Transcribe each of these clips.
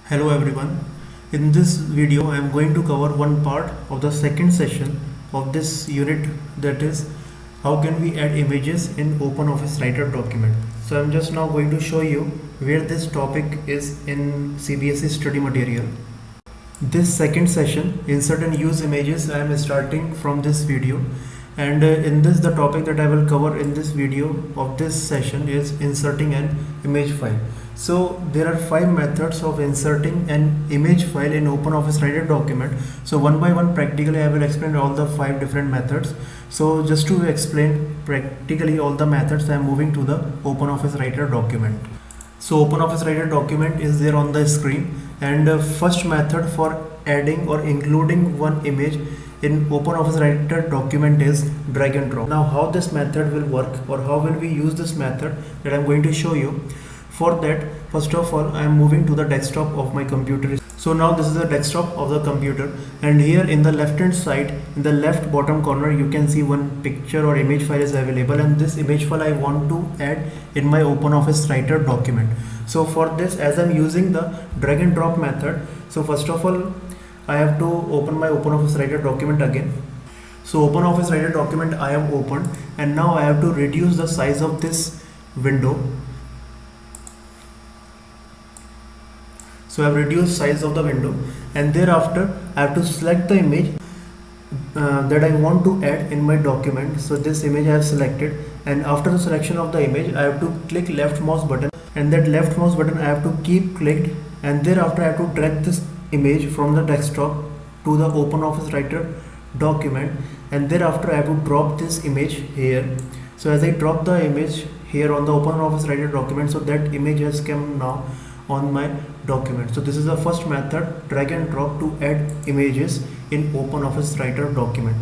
Hello everyone. In this video I am going to cover one part of the second session of this unit, that is how can we add images in OpenOffice Writer document. So I am just now going to show you where this topic is in CBSE study material. This second session, insert and use images, I am starting from this video, and in this the topic that I will cover in this video of this session is inserting an image file. So there are 5 methods of inserting an image file in OpenOffice Writer document. So one by one practically I will explain all the 5 different methods. So just to explain practically all the methods, I am moving to the OpenOffice Writer document. So OpenOffice Writer document is there on the screen, and first method for adding or including one image in OpenOffice Writer document is drag and drop. Now how this method will work, or how will we use this method, that I am going to show you. For that, first of all, I am moving to the desktop of my computer. So now this is the desktop of the computer, and here in the left hand side, in the left bottom corner, you can see one picture or image file is available, and this image file I want to add in my OpenOffice Writer document. So for this, as I am using the drag and drop method, so first of all I have to open my OpenOffice Writer document again. So OpenOffice Writer document I have opened, and now I have to reduce the size of this window. So I have reduced size of the window, and thereafter I have to select the image that I want to add in my document. So this image I have selected, and after the selection of the image I have to click left mouse button, and that left mouse button I have to keep clicked, and thereafter I have to drag this image from the desktop to the OpenOffice Writer document, and thereafter I have to drop this image here. So as I drop the image here on the OpenOffice Writer document, so that image has come now on my document. So this is the first method, drag and drop, to add images in OpenOffice Writer document.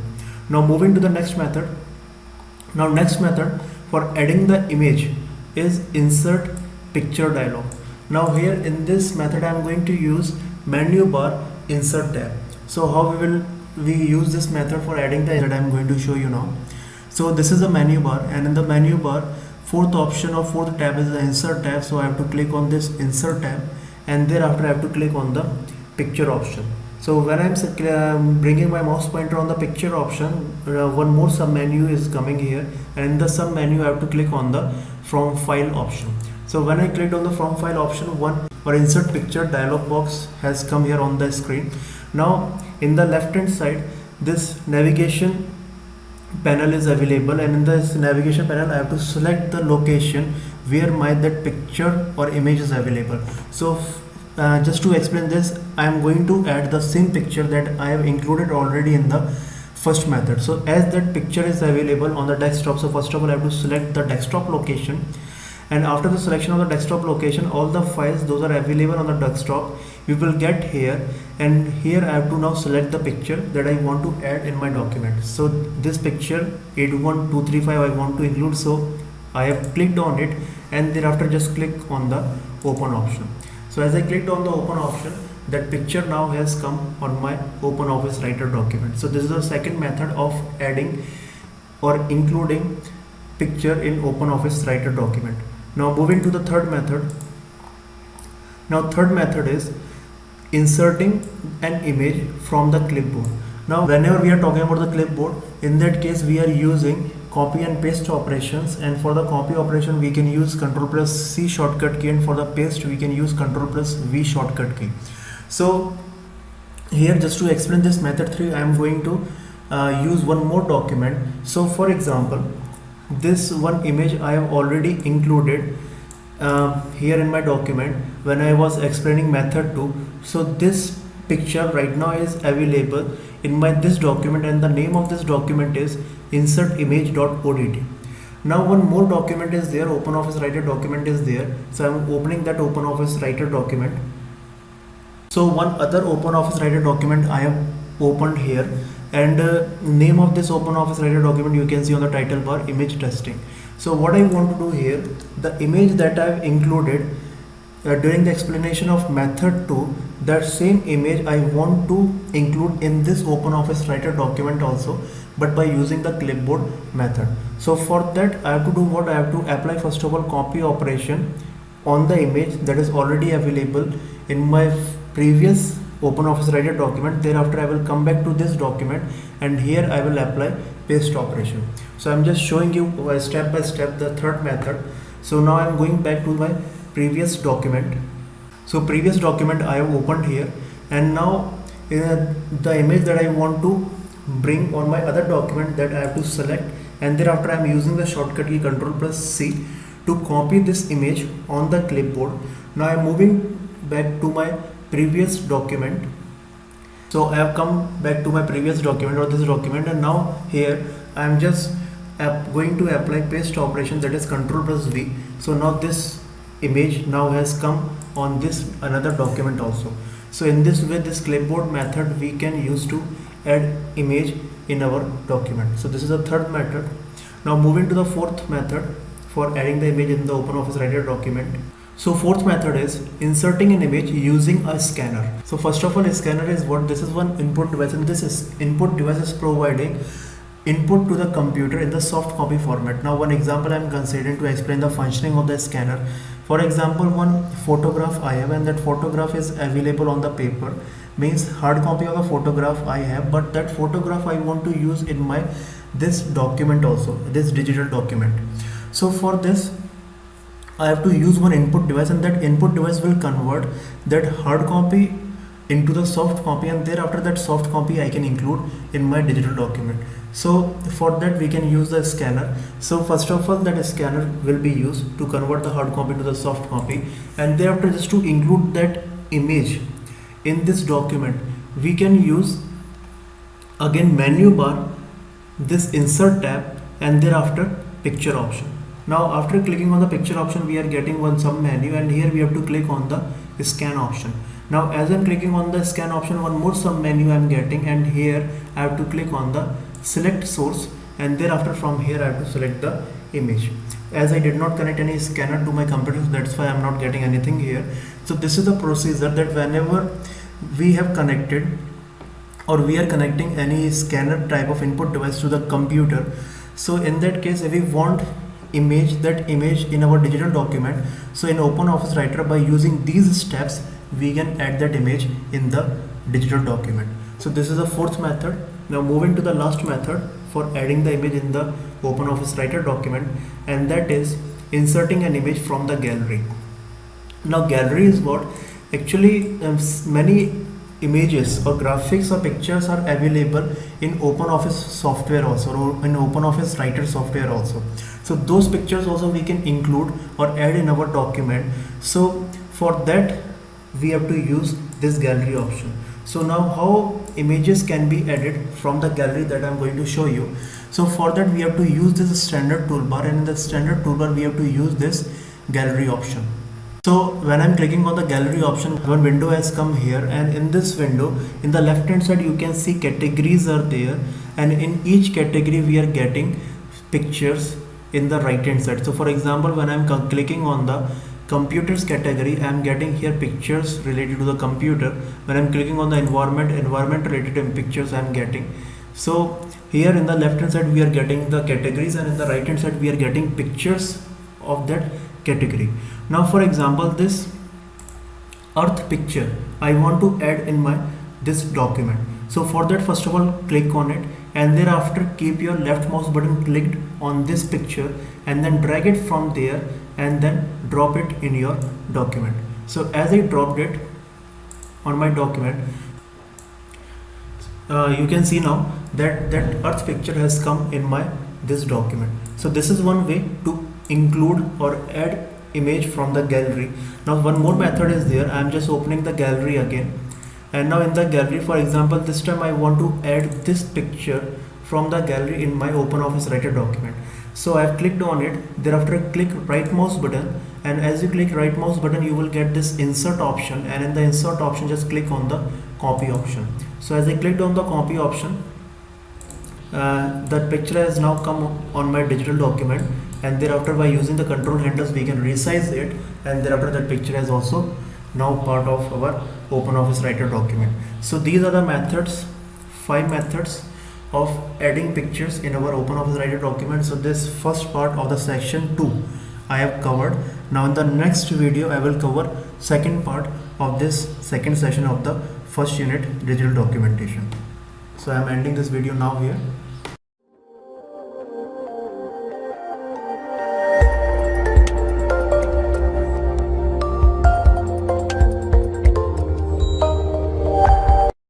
Now moving to the next method. Now next method for adding the image is insert picture dialog. Now here in this method I am going to use menu bar insert tab. So how we use this method for adding the that I am going to show you now. So this is a menu bar, and in the menu bar, fourth option or fourth tab is the insert tab. So I have to click on this insert tab, and thereafter I have to click on the picture option. So when I am bringing my mouse pointer on the picture option, one more sub menu is coming here, and in the sub menu I have to click on the from file option. So when I clicked on the from file option, one or insert picture dialog box has come here on the screen. Now in the left hand side, this navigation panel is available, and in this navigation panel I have to select the location where that picture or image is available. So just to explain this, I am going to add the same picture that I have included already in the first method. So as that picture is available on the desktop, so first of all I have to select the desktop location, and after the selection of the desktop location, all the files those are available on the desktop we will get here, and here I have to now select the picture that I want to add in my document. So this picture 81235 I want to include, so I have clicked on it, and thereafter just click on the open option. So as I clicked on the open option, that picture now has come on my OpenOffice Writer document. So this is the second method of adding or including picture in OpenOffice Writer document. Now moving to the third method. Now third method is inserting an image from the clipboard. Now whenever we are talking about the clipboard, in that case we are using copy and paste operations, and for the copy operation we can use Ctrl+C shortcut key, and for the paste we can use Ctrl+V shortcut key. So here, just to explain this method 3, I am going to use one more document. So for example, this one image I have already included here in my document when I was explaining method 2. So this picture right now is available in this document, and the name of this document is insert image.odt. Now one more document is there, OpenOffice Writer document is there. So I am opening that OpenOffice Writer document. So one other OpenOffice Writer document I have opened here, and name of this OpenOffice Writer document you can see on the title bar, image testing. So what I want to do here, the image that I have included during the explanation of method 2, that same image I want to include in this OpenOffice Writer document also, but by using the clipboard method. So for that I have to do what? I have to apply first of all copy operation on the image that is already available in my previous OpenOffice Writer document. Thereafter I will come back to this document and here I will apply paste operation. So I'm just showing you step by step the third method. So now I'm going back to my previous document. So previous document I have opened here, and now the image that I want to bring on my other document, that I have to select, and thereafter I am using the shortcut key Ctrl+C to copy this image on the clipboard. Now I am moving back to my previous document. So I have come back to my previous document or this document, and now here I am just going to apply paste operation, that is Ctrl+V. So now this image now has come on this another document also. So in this way, this clipboard method we can use to add image in our document. So this is the third method. Now moving to the fourth method for adding the image in the OpenOffice Writer document. So fourth method is inserting an image using a scanner. So first of all, a scanner is what? This is one input device, and this input device is providing input to the computer in the soft copy format. Now one example I am considering to explain the functioning of the scanner. For example, one photograph I have, and that photograph is available on the paper, means hard copy of a photograph I have, but that photograph I want to use in my this document also, this digital document. So for this I have to use one input device, and that input device will convert that hard copy into the soft copy, and thereafter that soft copy I can include in my digital document. So for that we can use the scanner. So first of all, that scanner will be used to convert the hard copy to the soft copy, and thereafter just to include that image in this document we can use again menu bar, this insert tab, and thereafter picture option. Now after clicking on the picture option we are getting one sub menu, and here we have to click on the scan option. Now as I'm clicking on the scan option, one more sub menu I'm getting, and here I have to click on the select source, and thereafter from here I have to select the image. As I did not connect any scanner to my computer, so that's why I'm not getting anything here. So this is the procedure that whenever we have connected or we are connecting any scanner type of input device to the computer, so in that case if we want that image in our digital document, so in OpenOffice Writer by using these steps we can add that image in the digital document. So this is the fourth method. Now moving to the last method for adding the image in the OpenOffice Writer document, and that is inserting an image from the gallery. Now gallery is what? Actually many images or graphics or pictures are available in OpenOffice software also, or in OpenOffice Writer software also. So those pictures also we can include or add in our document. So for that we have to use this gallery option. So now how images can be added from the gallery, that I'm going to show you. So for that we have to use this standard toolbar, and in the standard toolbar we have to use this gallery option. So when I'm clicking on the gallery option, one window has come here, and in this window in the left hand side you can see categories are there, and in each category we are getting pictures in the right hand side. So for example, when I'm clicking on the computers category, I am getting here pictures related to the computer. When I'm clicking on the environment related pictures I am getting. So here in the left hand side we are getting the categories, and in the right hand side we are getting pictures of that category. Now for example, this earth picture I want to add in my this document. So for that first of all click on it, and thereafter keep your left mouse button clicked on this picture, and then drag it from there and then drop it in your document. So as I dropped it on my document, you can see now that earth picture has come in my this document. So this is one way to include or add image from the gallery. Now one more method is there. I am just opening the gallery again, and now in the gallery, for example, this time I want to add this picture from the gallery in my OpenOffice Writer document. So I have clicked on it. Thereafter click right mouse button, and as you click right mouse button you will get this insert option, and in the insert option just click on the copy option. So as I clicked on the copy option, that picture has now come on my digital document, and thereafter by using the control handles we can resize it, and thereafter that picture is also now part of our OpenOffice Writer document. So these are the methods, 5 methods of adding pictures in our OpenOffice Writer document. So this first part of the section 2 I have covered. Now in the next video I will cover second part of this second session of the first unit digital documentation. So I am ending this video now here.